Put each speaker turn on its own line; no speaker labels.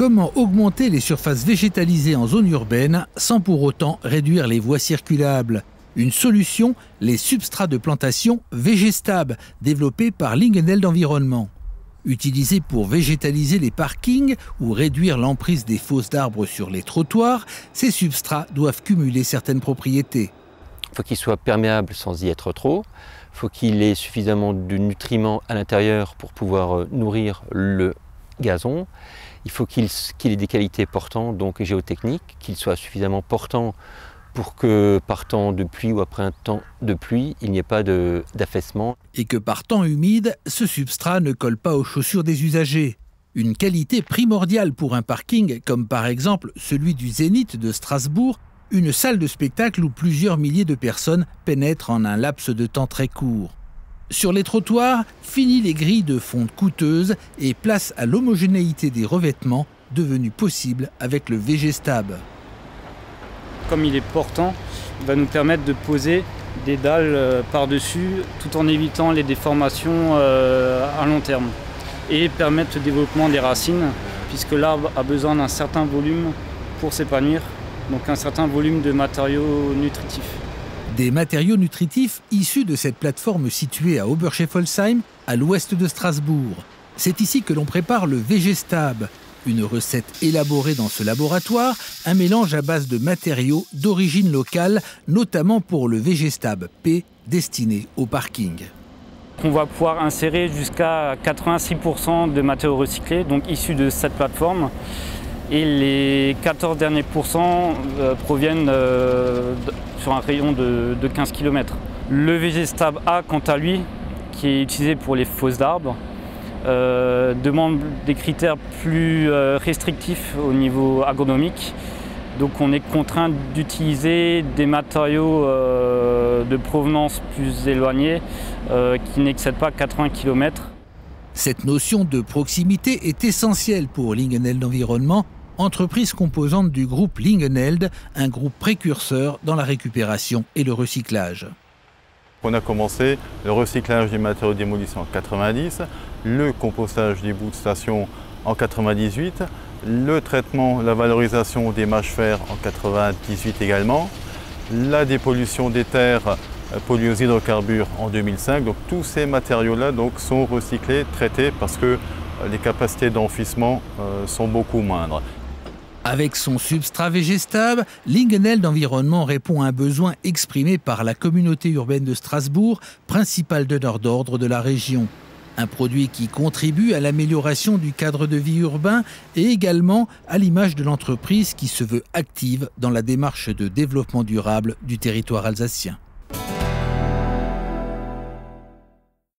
Comment augmenter les surfaces végétalisées en zone urbaine sans pour autant réduire les voies circulables? Une solution, les substrats de plantation Végestab, développés par Lingeneld Environnement. Utilisés pour végétaliser les parkings ou réduire l'emprise des fosses d'arbres sur les trottoirs, ces substrats doivent cumuler certaines propriétés.
Il faut qu'il soit perméable sans y être trop. Il faut qu'il ait suffisamment de nutriments à l'intérieur pour pouvoir nourrir le gazon. Il faut qu'il ait des qualités portantes, donc géotechniques, qu'il soit suffisamment portant pour que par temps de pluie ou après un temps de pluie, il n'y ait pas d'affaissement.
Et que par temps humide, ce substrat ne colle pas aux chaussures des usagers. Une qualité primordiale pour un parking, comme par exemple celui du Zénith de Strasbourg, une salle de spectacle où plusieurs milliers de personnes pénètrent en un laps de temps très court. Sur les trottoirs, fini les grilles de fonte coûteuses et place à l'homogénéité des revêtements devenue possible avec le Végestab.
Comme il est portant, il va nous permettre de poser des dalles par-dessus tout en évitant les déformations à long terme et permettre le développement des racines puisque l'arbre a besoin d'un certain volume pour s'épanouir, donc un certain volume de matériaux nutritifs.
Des matériaux nutritifs issus de cette plateforme située à Oberscheffolsheim, à l'ouest de Strasbourg. C'est ici que l'on prépare le Végestab, une recette élaborée dans ce laboratoire, un mélange à base de matériaux d'origine locale, notamment pour le Végestab P destiné au parking.
On va pouvoir insérer jusqu'à 86% de matériaux recyclés, donc issus de cette plateforme. Et les 14 derniers pourcents proviennent sur un rayon de 15 km. Le Végestab A, quant à lui, qui est utilisé pour les fosses d'arbres, demande des critères plus restrictifs au niveau agronomique. Donc on est contraint d'utiliser des matériaux de provenance plus éloignée qui n'excèdent pas 80 km.
Cette notion de proximité est essentielle pour Lingeneld Environnement, entreprise composante du groupe Lingeneld, un groupe précurseur dans la récupération et le recyclage.
On a commencé le recyclage des matériaux démolissants en 90, le compostage des bouts de station en 98, le traitement, la valorisation des mâches-fer en 98 également, la dépollution des terres polluées aux hydrocarbures en 2005. Donc tous ces matériaux-là sont recyclés, traités parce que les capacités d'enfouissement sont beaucoup moindres.
Avec son substrat Végestab, Lingeneld Environnement répond à un besoin exprimé par la communauté urbaine de Strasbourg, principal donneur d'ordre de la région. Un produit qui contribue à l'amélioration du cadre de vie urbain et également à l'image de l'entreprise qui se veut active dans la démarche de développement durable du territoire alsacien.